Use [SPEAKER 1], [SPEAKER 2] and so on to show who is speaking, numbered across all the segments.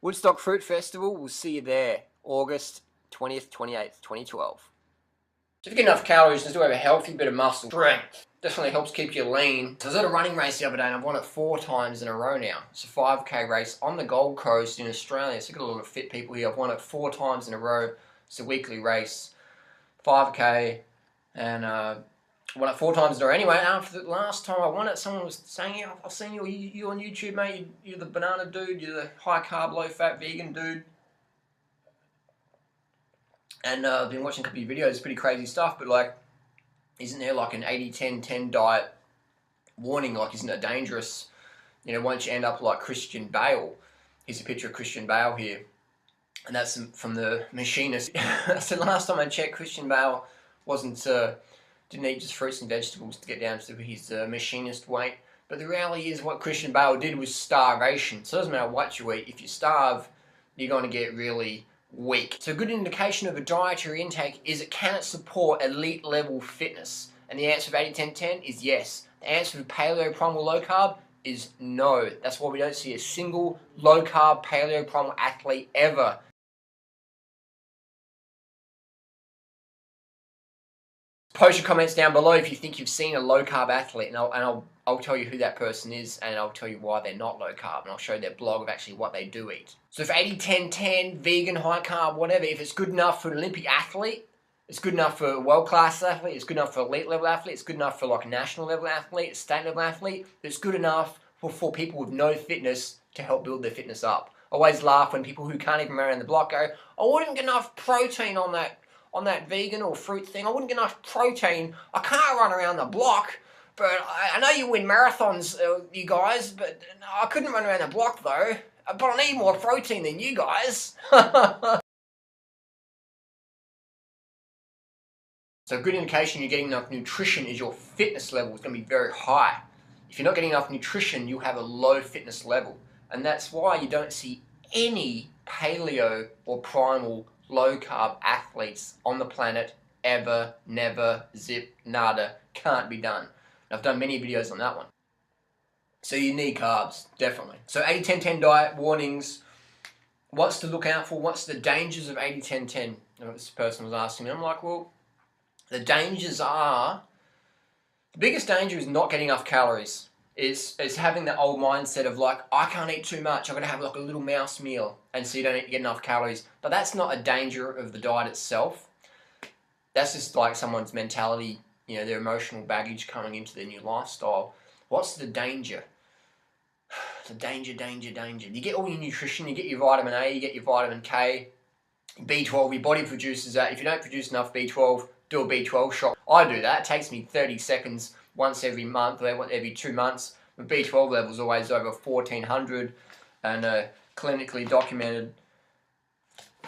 [SPEAKER 1] Woodstock Fruit Festival, we'll see you there, August 20th, 28th, 2012. So if you get enough calories, just do have a healthy bit of muscle strength. Definitely helps keep you lean. So I was at a running race the other day and I've won it 4 times in a row now. It's a 5k race on the Gold Coast in Australia. So I've got a lot of fit people here. I've won it 4 times in a row. It's a weekly race, 5k, and won it 4 times in a row. Anyway, after the last time I won it, someone was saying, yeah, I've seen you on YouTube, mate. You're the banana dude. You're the high carb, low fat vegan dude. And I've been watching a couple of your videos. It's pretty crazy stuff. But like, isn't there like an 80-10-10 diet warning? Like, isn't it dangerous? You know, once you end up like Christian Bale. Here's a picture of Christian Bale here. And that's from The Machinist. So last time I checked, Christian Bale didn't eat just fruits and vegetables to get down to his machinist weight. But the reality is what Christian Bale did was starvation. So it doesn't matter what you eat. If you starve, you're going to get really weak. So a good indication of a dietary intake is can it support elite level fitness? And the answer of 80-10-10 is yes. The answer of paleo primal low carb is no. That's why we don't see a single low carb paleo primal athlete ever. Post your comments down below if you think you've seen a low carb athlete, and I'll tell you who that person is, and I'll tell you why they're not low carb, and I'll show their blog of actually what they do eat. So if 80-10-10, vegan, high carb, whatever, if it's good enough for an Olympic athlete, it's good enough for a world class athlete, it's good enough for elite level athlete, it's good enough for like a national level athlete, a state level athlete, it's good enough for people with no fitness to help build their fitness up. I always laugh when people who can't even run around the block go, I wouldn't get enough protein on that vegan or fruit thing. I wouldn't get enough protein. I can't run around the block, but I know you win marathons, you guys, but I couldn't run around the block though. But I need more protein than you guys. So a good indication you're getting enough nutrition is your fitness level is going to be very high. If you're not getting enough nutrition, you have a low fitness level. And that's why you don't see any paleo or primal low carb athletes on the planet ever, never, zip, nada, can't be done. I've done many videos on that one. So you need carbs, definitely. So 80-10-10 diet warnings, what's to look out for, what's the dangers of 80-10-10? This person was asking me, I'm like, well, the dangers are, the biggest danger is not getting enough calories. Is having that old mindset of like, I can't eat too much, I'm going to have like a little mouse meal, and so you don't get enough calories. But that's not a danger of the diet itself. That's just like someone's mentality, you know, their emotional baggage coming into their new lifestyle. What's the danger? The danger. You get all your nutrition, you get your vitamin A, you get your vitamin K, B12, your body produces that. If you don't produce enough B12, do a B12 shot. I do that, it takes me 30 seconds once every month, or every 2 months. My B12 level is always over 1400 and clinically documented.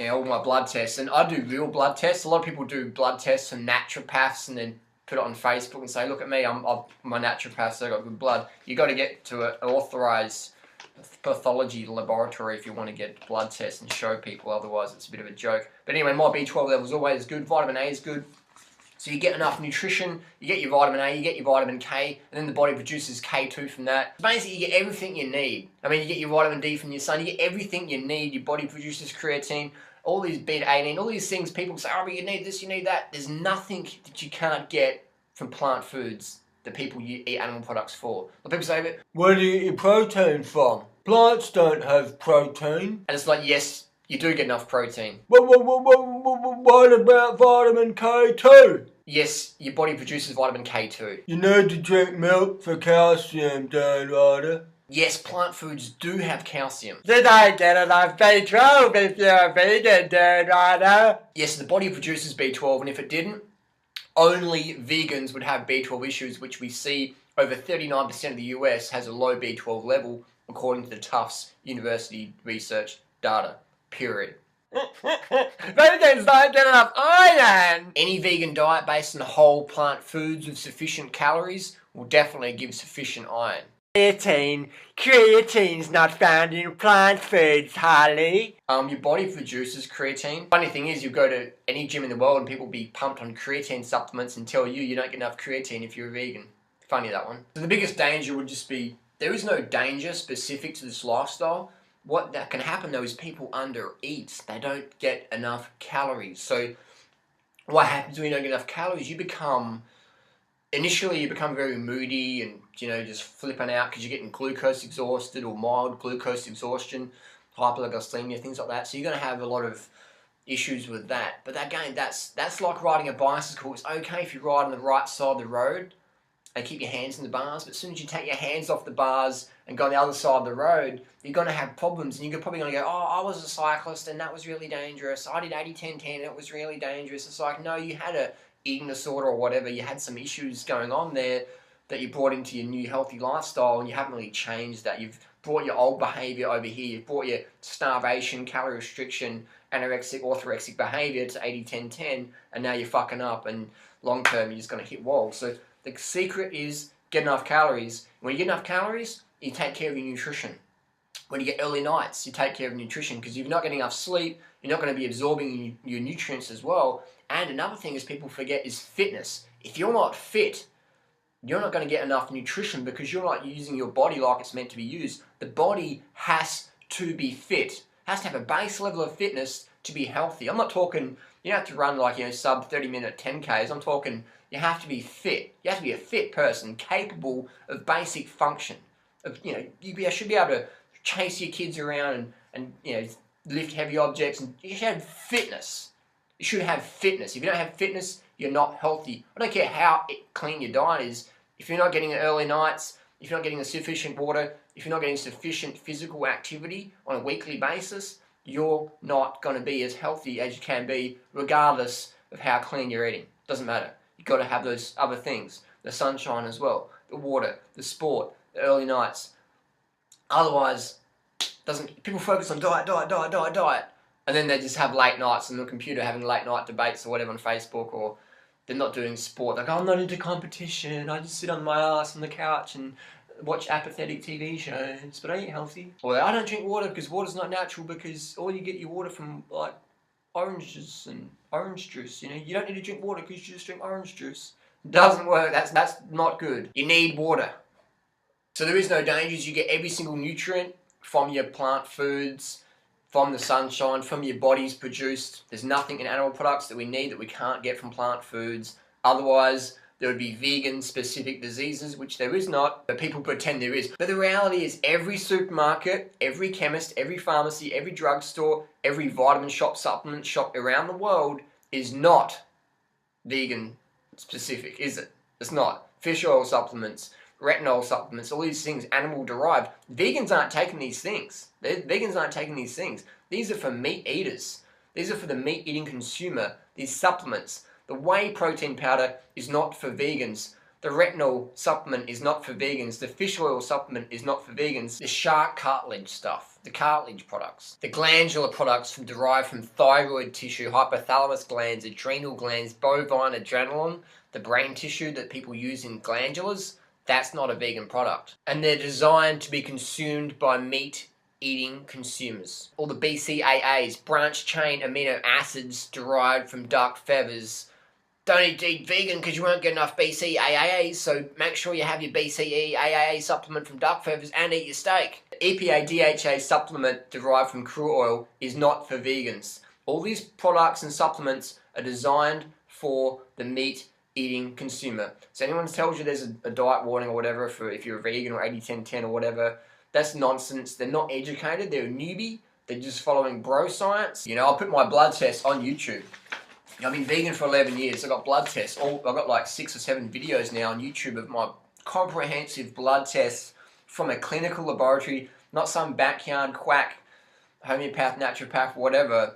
[SPEAKER 1] You know, all my blood tests, and I do real blood tests. A lot of people do blood tests from naturopaths and then put it on Facebook and say, look at me, I'm my naturopath, so I got good blood. You got to get to an authorized pathology laboratory if you want to get blood tests and show people, otherwise it's a bit of a joke. But anyway, my B12 level is always good, vitamin A is good. So you get enough nutrition, you get your vitamin A, you get your vitamin K, and then the body produces K2 from that. Basically, you get everything you need. I mean, you get your vitamin D from your sun, you get everything you need. Your body produces creatine, all these beta-alanine, all these things. People say, oh, but you need this, you need that. There's nothing that you can't get from plant foods that people eat animal products for. Like people say, but where do you get your protein from? Plants don't have protein. And it's like, yes, you do get enough protein. What about vitamin K2? Yes, your body produces vitamin K2. You need to drink milk for calcium, Dan Ryder. Yes, plant foods do have calcium. Did I get enough B12 if you're a vegan, Dan Ryder? Yes, the body produces B12, and if it didn't, only vegans would have B12 issues, which we see over 39% of the US has a low B12 level, according to the Tufts University research data. Period. Vegans don't get enough iron! Any vegan diet based on whole plant foods with sufficient calories will definitely give sufficient iron. Creatine's not found in plant foods, Harley. Your body produces creatine. Funny thing is, you go to any gym in the world and people be pumped on creatine supplements and tell you don't get enough creatine if you're a vegan. Funny, that one. So the biggest danger would just be, there is no danger specific to this lifestyle. what that can happen though is people undereat. They don't get enough calories. So what happens when you don't get enough calories? Initially you become very moody and, just flipping out because you're getting glucose exhausted or mild glucose exhaustion, hypoglycemia, things like that. So you're going to have a lot of issues with that. But again, that's like riding a bicycle. It's okay if you ride on the right side of the road and keep your hands in the bars, but as soon as you take your hands off the bars and go on the other side of the road, you're going to have problems, and you're probably going to go, oh, I was a cyclist and that was really dangerous. I did 80-10-10 and it was really dangerous. It's like, no, you had a eating disorder or whatever. You had some issues going on there that you brought into your new healthy lifestyle, and you haven't really changed that. You've brought your old behavior over here. You've brought your starvation, calorie restriction, anorexic, orthorexic behavior to 80-10-10, and now you're fucking up, and long term you're just going to hit walls. So the secret is get enough calories. When you get enough calories, you take care of your nutrition. When you get early nights, you take care of nutrition, because if you're not getting enough sleep, you're not going to be absorbing your nutrients as well. And another thing is people forget is fitness. If you're not fit, you're not going to get enough nutrition because you're not using your body like it's meant to be used. The body has to be fit, has to have a base level of fitness to be healthy. I'm not talking, you don't have to run like, sub 30-minute 10Ks. I'm talking you have to be fit. You have to be a fit person capable of basic function. You should be able to chase your kids around and lift heavy objects, and you should have fitness. You should have fitness. If you don't have fitness, you're not healthy. I don't care how clean your diet is. If you're not getting the early nights, if you're not getting the sufficient water, if you're not getting sufficient physical activity on a weekly basis, you're not going to be as healthy as you can be, regardless of how clean you're eating. Doesn't matter. You've got to have those other things. The sunshine as well, the water, the sport, the early nights. Otherwise, people focus on diet, and then they just have late nights on the computer having late night debates or whatever on Facebook, or they're not doing sport. Like, I'm not into competition, I just sit on my ass on the couch and watch apathetic TV shows, but I eat healthy. Or I don't drink water because water's not natural, because all you get your water from, like, oranges and orange juice. You don't need to drink water because you just drink orange juice. Doesn't work. That's not good. You need water. So there is no dangers. You get every single nutrient from your plant foods, from the sunshine, from your body's produced. There's nothing in animal products that we need that we can't get from plant foods. Otherwise, there would be vegan-specific diseases, which there is not, but people pretend there is. But the reality is every supermarket, every chemist, every pharmacy, every drugstore, every vitamin shop, supplement shop around the world is not vegan-specific, is it? It's not. Fish oil supplements, retinol supplements, all these things, animal-derived. Vegans aren't taking these things. Vegans aren't taking these things. These are for meat eaters. These are for the meat-eating consumer, these supplements. The whey protein powder is not for vegans. The retinol supplement is not for vegans. The fish oil supplement is not for vegans. The shark cartilage stuff, the cartilage products, the glandular products derived from thyroid tissue, hypothalamus glands, adrenal glands, bovine adrenaline, the brain tissue that people use in glandulars, that's not a vegan product. And they're designed to be consumed by meat-eating consumers. All the BCAAs, branched-chain amino acids derived from duck feathers. Don't eat vegan because you won't get enough BCAAs, so make sure you have your BCAA supplement from duck feathers and eat your steak. The EPA DHA supplement derived from krill oil is not for vegans. All these products and supplements are designed for the meat-eating consumer. So anyone tells you there's a diet warning or whatever for if you're a vegan or 80-10-10 or whatever, that's nonsense. They're not educated, they're a newbie, they're just following bro science. I'll put my blood test on YouTube. I've been vegan for 11 years. I've got blood tests. I've got like 6 or 7 videos now on YouTube of my comprehensive blood tests from a clinical laboratory, not some backyard quack, homeopath, naturopath, whatever.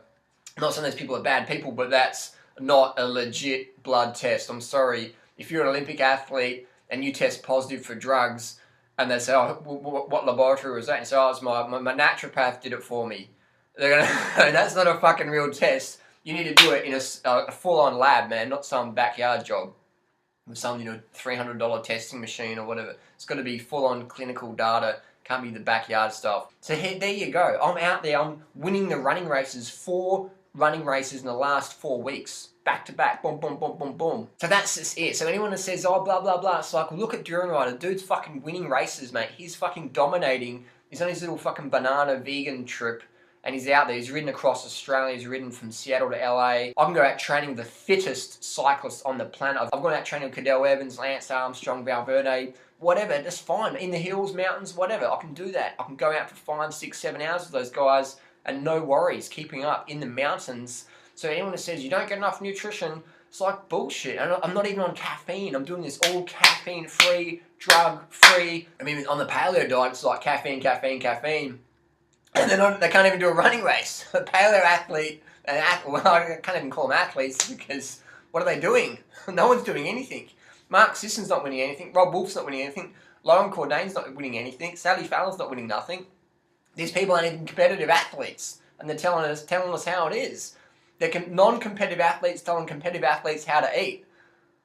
[SPEAKER 1] Not saying those people are bad people, but that's not a legit blood test. I'm sorry. If you're an Olympic athlete and you test positive for drugs, and they say, oh, what laboratory was that? And say, oh, it's my naturopath did it for me. They're gonna, that's not a fucking real test. You need to do it in a full-on lab, man, not some backyard job with some, $300 testing machine or whatever. It's got to be full-on clinical data. Can't be the backyard stuff. So there you go. I'm out there. I'm winning the running races. 4 running races in the last 4 weeks. Back to back. Boom, boom, boom, boom, boom. So that's just it. So anyone that says, oh, blah, blah, blah. It's like, well, look at Duran Rider. Dude's fucking winning races, mate. He's fucking dominating He's on his little fucking banana vegan trip, and he's out there. He's ridden across Australia. He's ridden from Seattle to LA. I can go out training the fittest cyclists on the planet. I've gone out training with Cadel Evans, Lance Armstrong, Valverde, whatever. That's fine. In the hills, mountains, whatever. I can do that. I can go out for 5, 6, 7 hours with those guys and no worries keeping up in the mountains. So anyone that says you don't get enough nutrition, it's like bullshit. I'm not even on caffeine. I'm doing this all caffeine-free, drug-free. I mean, on the paleo diet, it's like caffeine, caffeine, caffeine. And they can't even do a running race. A paleo athlete, well, I can't even call them athletes because what are they doing? No one's doing anything. Mark Sisson's not winning anything. Rob Wolf's not winning anything. Lauren Cordain's not winning anything. Sally Fallon's not winning nothing. These people aren't even competitive athletes, and they're telling us how it is. They're non-competitive athletes telling competitive athletes how to eat.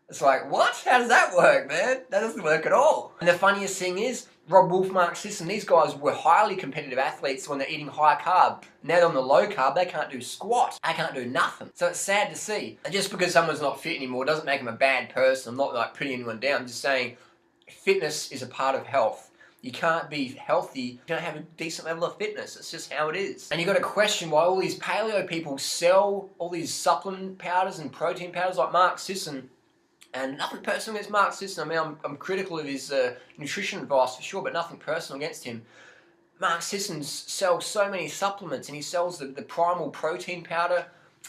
[SPEAKER 1] It's like, what? How does that work, man? That doesn't work at all. And the funniest thing is, Rob Wolf, Mark Sisson, these guys were highly competitive athletes when they're eating high carb. Now they're on the low carb, they can't do squat. They can't do nothing. So it's sad to see. And just because someone's not fit anymore doesn't make them a bad person. I'm not like putting anyone down. I'm just saying fitness is a part of health. You can't be healthy if you don't have a decent level of fitness. It's just how it is. And you got to question why all these paleo people sell all these supplement powders and protein powders like Mark Sisson. And nothing personal against Mark Sisson. I mean, I'm critical of his nutrition advice for sure, but nothing personal against him. Mark Sisson sells so many supplements, and he sells the primal protein powder,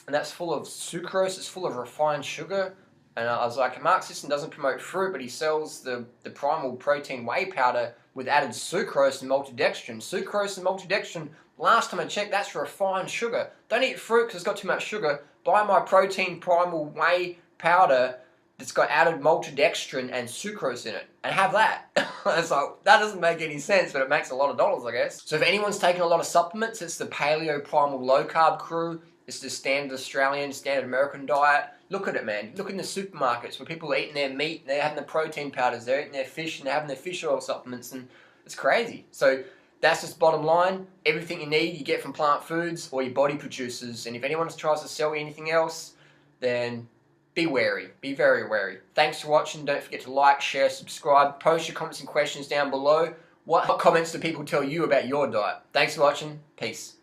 [SPEAKER 1] and that's full of sucrose, it's full of refined sugar. And I was like, Mark Sisson doesn't promote fruit, but he sells the primal protein whey powder with added sucrose and maltodextrin. Sucrose and maltodextrin, last time I checked, that's refined sugar. Don't eat fruit because it's got too much sugar. Buy my protein primal whey powder that's got added maltodextrin and sucrose in it, and have that. It's like, that doesn't make any sense, but it makes a lot of dollars, I guess. So if anyone's taking a lot of supplements, it's the paleo primal low carb crew. It's the standard Australian, standard American diet. Look at it, man. Look in the supermarkets where people are eating their meat, and they're having the protein powders, they're eating their fish, and they're having their fish oil supplements, and it's crazy. So that's just bottom line. Everything you need, you get from plant foods or your body produces. And if anyone tries to sell you anything else, then be wary. Be very wary. Thanks for watching. Don't forget to like, share, subscribe. Post your comments and questions down below. What comments do people tell you about your diet? Thanks for watching. Peace.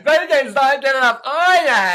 [SPEAKER 1] Very good, get enough iron.